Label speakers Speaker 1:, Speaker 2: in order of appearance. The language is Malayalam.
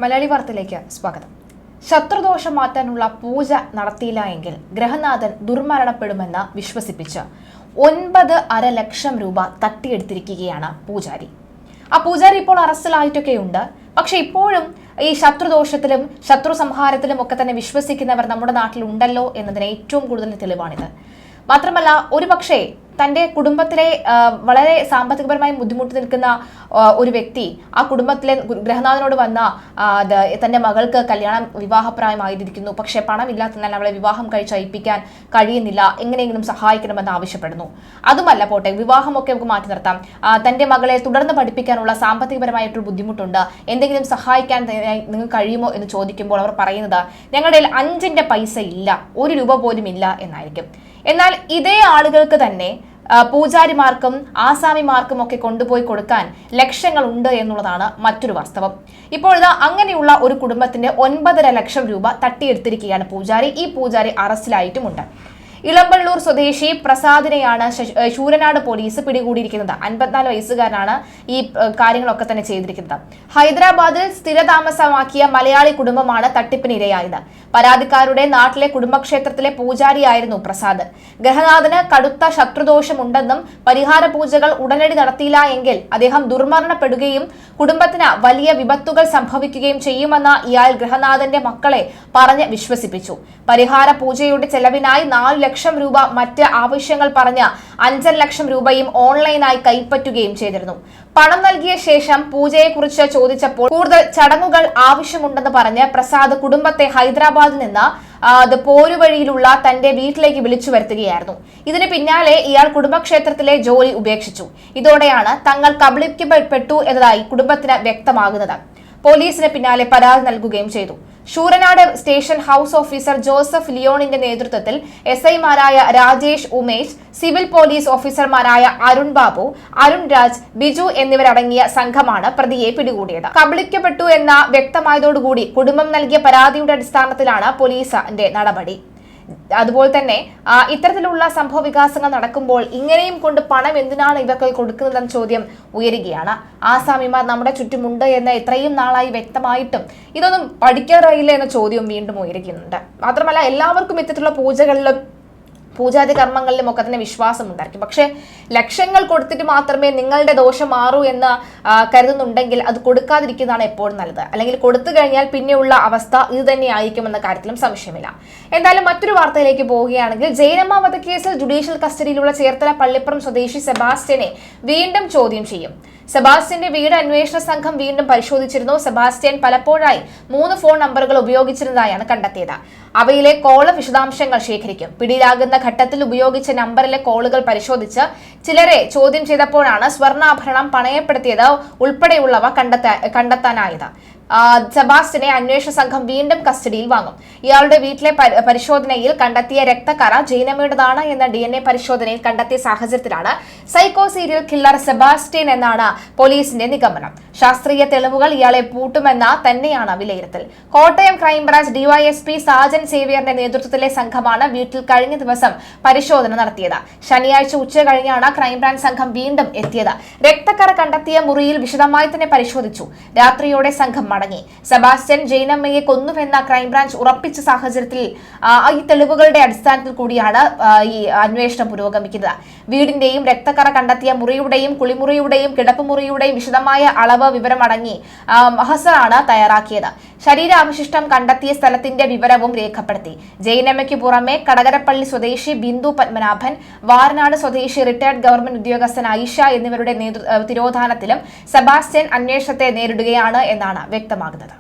Speaker 1: മലയാളി വാർത്തയിലേക്ക് സ്വാഗതം. ശത്രുദോഷം മാറ്റാനുള്ള പൂജ നടത്തിയില്ല എങ്കിൽ ഗ്രഹനാഥൻ ദുർമരണപ്പെടുമെന്ന് വിശ്വസിപ്പിച്ച് 9.5 ലക്ഷം രൂപ തട്ടിയെടുത്തിരിക്കുകയാണ് പൂജാരി. ആ പൂജാരി ഇപ്പോൾ അറസ്റ്റിലായിട്ടൊക്കെയുണ്ട്. പക്ഷെ ഇപ്പോഴും ഈ ശത്രുദോഷത്തിലും ശത്രു സംഹാരത്തിലും ഒക്കെ തന്നെ വിശ്വസിക്കുന്നവർ നമ്മുടെ നാട്ടിലുണ്ടല്ലോ എന്നതിന് ഏറ്റവും കൂടുതൽ തെളിവാണിത്. മാത്രമല്ല, ഒരുപക്ഷെ തൻ്റെ കുടുംബത്തിലെ വളരെ സാമ്പത്തികപരമായി ബുദ്ധിമുട്ടി നിൽക്കുന്ന ഒരു വ്യക്തി ആ കുടുംബത്തിലെ ഗ്രഹനാഥനോട് വന്ന തൻ്റെ മകൾക്ക് വിവാഹപ്രായമായിരിക്കുന്നു, പക്ഷേ പണമില്ലാത്തതിനാൽ അവളെ വിവാഹം കഴിച്ചയപ്പിക്കാൻ കഴിയുന്നില്ല, എങ്ങനെയെങ്കിലും സഹായിക്കണമെന്ന് ആവശ്യപ്പെടുന്നു. അതുമല്ല പോട്ടെ, വിവാഹമൊക്കെ നമുക്ക് മാറ്റി നിർത്താം. തൻ്റെ മകളെ തുടർന്ന് പഠിപ്പിക്കാനുള്ള സാമ്പത്തികപരമായിട്ടൊരു ബുദ്ധിമുട്ടുണ്ട്, എന്തെങ്കിലും സഹായിക്കാൻ നിങ്ങൾക്ക് കഴിയുമോ എന്ന് ചോദിക്കുമ്പോൾ അവർ പറയുന്നത് ഞങ്ങളുടെ 5 പൈസ ഇല്ല, 1 രൂപ പോലും ഇല്ല എന്നായിരിക്കും. എന്നാൽ ഇതേ ആളുകൾക്ക് തന്നെ പൂജാരിമാർക്കും ആസാമിമാർക്കും ഒക്കെ കൊണ്ടുപോയി കൊടുക്കാൻ ലക്ഷങ്ങൾ ഉണ്ട് എന്നുള്ളതാണ് മറ്റൊരു വാസ്തവം. ഇപ്പോഴത്തെ അങ്ങനെയുള്ള ഒരു കുടുംബത്തിന്റെ 9.5 ലക്ഷം രൂപ തട്ടിയെടുത്തിരിക്കുകയാണ് പൂജാരി. ഈ പൂജാരി അറസ്റ്റിലായിട്ടുമുണ്ട്. ഇളമ്പള്ളൂർ സ്വദേശി പ്രസാദിനെയാണ് ശൂരനാട് പോലീസ് പിടികൂടിയിരിക്കുന്നത്. 54 വയസ്സുകാരനാണ് ഈ കാര്യങ്ങളൊക്കെ തന്നെ ചെയ്തിരിക്കുന്നത്. ഹൈദരാബാദിൽ സ്ഥിരതാമസമാക്കിയ മലയാളി കുടുംബമാണ് തട്ടിപ്പിനിരയായത്. പരാതിക്കാരുടെ നാട്ടിലെ കുടുംബക്ഷേത്രത്തിലെ പൂജാരിയായിരുന്നു പ്രസാദ്. ഗ്രഹനാഥന് കടുത്ത ശത്രുദോഷമുണ്ടെന്നും പരിഹാര പൂജകൾ ഉടനടി നടത്തിയില്ല എങ്കിൽ അദ്ദേഹം ദുർമരണപ്പെടുകയും കുടുംബത്തിന് വലിയ വിപത്തുകൾ സംഭവിക്കുകയും ചെയ്യുമെന്ന് ഇയാൾ ഗ്രഹനാഥന്റെ മക്കളെ പറഞ്ഞ് വിശ്വസിപ്പിച്ചു. പരിഹാര പൂജയുടെ ചെലവിനായി 4 ലക്ഷം രൂപ, മറ്റ് ആവശ്യങ്ങൾ പറഞ്ഞ് 5 ലക്ഷം രൂപയും ഓൺലൈനായി കൈപ്പറ്റുകയും ചെയ്തിരുന്നു. പണം നൽകിയ ശേഷം പൂജയെക്കുറിച്ച് ചോദിച്ചപ്പോൾ കൂടുതൽ ചടങ്ങുകൾ ആവശ്യമുണ്ടെന്ന് പറഞ്ഞ് പ്രസാദ് കുടുംബത്തെ ഹൈദരാബാദിൽ നിന്ന് പോരുവഴിയിലുള്ള തന്റെ വീട്ടിലേക്ക് വിളിച്ചു വരുത്തുകയായിരുന്നു. ഇതിന് പിന്നാലെ ഇയാൾ കുടുംബക്ഷേത്രത്തിലെ ജോലി ഉപേക്ഷിച്ചു. ഇതോടെയാണ് തങ്ങൾ കബളിക്കപ്പെട്ടു എന്നതായി കുടുംബത്തിന് വ്യക്തമാകുന്നത്. പോലീസിന് പിന്നാലെ പരാതി നൽകുകയും ചെയ്തു. Sooranad station house officer Joseph ലിയോണിന്റെ നേതൃത്വത്തിൽ SI-മാരായ രാജേഷ്, ഉമേഷ്, സിവിൽ പോലീസ് ഓഫീസർമാരായ അരുൺ ബാബു, അരുൺ രാജ്, ബിജു എന്നിവരടങ്ങിയ സംഘമാണ് പ്രതിയെ പിടികൂടിയത്. കബളിക്കപ്പെട്ടു എന്ന വ്യക്തമായതോടുകൂടി കുടുംബം നൽകിയ പരാതിയുടെ അടിസ്ഥാനത്തിലാണ് പോലീസിന്റെ നടപടി. അതുപോലെ തന്നെ ഇത്തരത്തിലുള്ള സംഭവ വികാസങ്ങൾ നടക്കുമ്പോൾ ഇങ്ങനെയും കൊണ്ട് പണം എന്തിനാണ് ഇവർക്ക് കൊടുക്കുന്നതെന്ന ചോദ്യം ഉയരുകയാണ്. ആസാമിമാർ നമ്മുടെ ചുറ്റുമുണ്ട് എന്ന് ഇത്രയും നാളായി വ്യക്തമായിട്ടും ഇതൊന്നും പഠിക്കാറായില്ല എന്ന ചോദ്യവും വീണ്ടും ഉയരുന്നുണ്ട്. മാത്രമല്ല, എല്ലാവർക്കും ഇത്തരത്തിലുള്ള പൂജകളിലും പൂജാതി കർമ്മങ്ങളിലും ഒക്കെ തന്നെ വിശ്വാസം ഉണ്ടായിരിക്കും. പക്ഷെ ലക്ഷങ്ങൾ കൊടുത്തിട്ട് മാത്രമേ നിങ്ങളുടെ ദോഷം മാറൂ എന്ന് കരുതുന്നുണ്ടെങ്കിൽ അത് കൊടുക്കാതിരിക്കുന്നതാണ് എപ്പോഴും നല്ലത്. അല്ലെങ്കിൽ കൊടുത്തു കഴിഞ്ഞാൽ പിന്നെയുള്ള അവസ്ഥ ഇത് തന്നെ ആയിരിക്കുമെന്ന കാര്യത്തിലും സംശയമില്ല. എന്തായാലും മറ്റൊരു വാർത്തയിലേക്ക് പോവുകയാണെങ്കിൽ, ജയനമ്മ വധക്കേസിൽ ജുഡീഷ്യൽ കസ്റ്റഡിയിലുള്ള ചേർത്തല പള്ളിപ്പുറം സ്വദേശി സെബാസ്റ്റ്യനെ വീണ്ടും ചോദ്യം ചെയ്യും. സെബാസ്റ്റ്യന്റെ വീട് അന്വേഷണ സംഘം വീണ്ടും പരിശോധിച്ചിരുന്നു. സെബാസ്റ്റ്യൻ പലപ്പോഴായി 3 ഫോൺ നമ്പറുകൾ ഉപയോഗിച്ചിരുന്നതായാണ് കണ്ടെത്തിയത്. അവയിലെ കോൾ വിശദാംശങ്ങൾ ശേഖരിക്കും. പിടിയിലാകുന്ന ഘട്ടത്തിൽ ഉപയോഗിച്ച നമ്പറിലെ കോളുകൾ പരിശോധിച്ച് ചിലരെ ചോദ്യം ചെയ്തപ്പോഴാണ് സ്വർണ്ണാഭരണം പണയപ്പെടുത്തിയത് ഉൾപ്പെടെയുള്ളവ കണ്ടെത്താനായത്. സെബാസ്റ്റ്യനെ അന്വേഷണ സംഘം വീണ്ടും കസ്റ്റഡിയിൽ വാങ്ങും. ഇയാളുടെ വീട്ടിലെ പരിശോധനയിൽ കണ്ടെത്തിയ രക്തക്കറ ജൈനമ്മയുടേതാണ് എന്ന DNA പരിശോധനയിൽ കണ്ടെത്തിയ സാഹചര്യത്തിലാണ് സൈക്കോ സീരിയൽ കില്ലർ സെബാസ്റ്റ്യൻ എന്നാണ് പോലീസിന്റെ നിഗമനം. ശാസ്ത്രീയ തെളിവുകൾ ഇയാളെ പൂട്ടുമെന്ന തന്നെയാണ് വിലയിരുത്തൽ. കോട്ടയം ക്രൈംബ്രാഞ്ച് DYSP സാജൻ സേവ്യറിന്റെ നേതൃത്വത്തിലെ സംഘമാണ് വീട്ടിൽ കഴിഞ്ഞ ദിവസം പരിശോധന നടത്തിയത്. ശനിയാഴ്ച ഉച്ച കഴിഞ്ഞാണ് ക്രൈംബ്രാഞ്ച് സംഘം വീണ്ടും എത്തിയത്. രക്തക്കറ കണ്ടെത്തിയ മുറിയിൽ വിശദമായി തന്നെ പരിശോധിച്ചു. രാത്രിയോടെ സംഘം മടങ്ങി. സെബാസ്റ്റ്യൻ ജൈനമ്മയെ കൊന്നുവെന്ന ക്രൈംബ്രാഞ്ച് ഉറപ്പിച്ച സാഹചര്യത്തിൽ ഈ തെളിവുകളുടെ അടിസ്ഥാനത്തിൽ കൂടിയാണ് ഈ അന്വേഷണം പുരോഗമിക്കുന്നത്. വീടിന്റെയും രക്തക്കറ കണ്ടെത്തിയ മുറിയുടെയും കുളിമുറിയുടെയും കിടപ്പുമുറിയുടെയും വിശദമായ അളവ് വിവരം അടങ്ങി മഹസറാണ് തയ്യാറാക്കിയത്. ശരീരാവശിഷ്ടം കണ്ടെത്തിയ സ്ഥലത്തിന്റെ വിവരവും രേഖപ്പെടുത്തി. ജൈനമ്മയ്ക്ക് പുറമെ കടകരപ്പള്ളി സ്വദേശി ബിന്ദു പത്മനാഭൻ, വാരനാട് സ്വദേശി റിട്ടയർഡ് ഗവൺമെന്റ് ഉദ്യോഗസ്ഥൻ ഐഷ എന്നിവരുടെ തിരോധാനത്തിലും സെബാസ്റ്റ്യൻ അന്വേഷണത്തെ നേരിടുകയാണ് എന്നാണ് വ്യക്തമാകുന്നത്.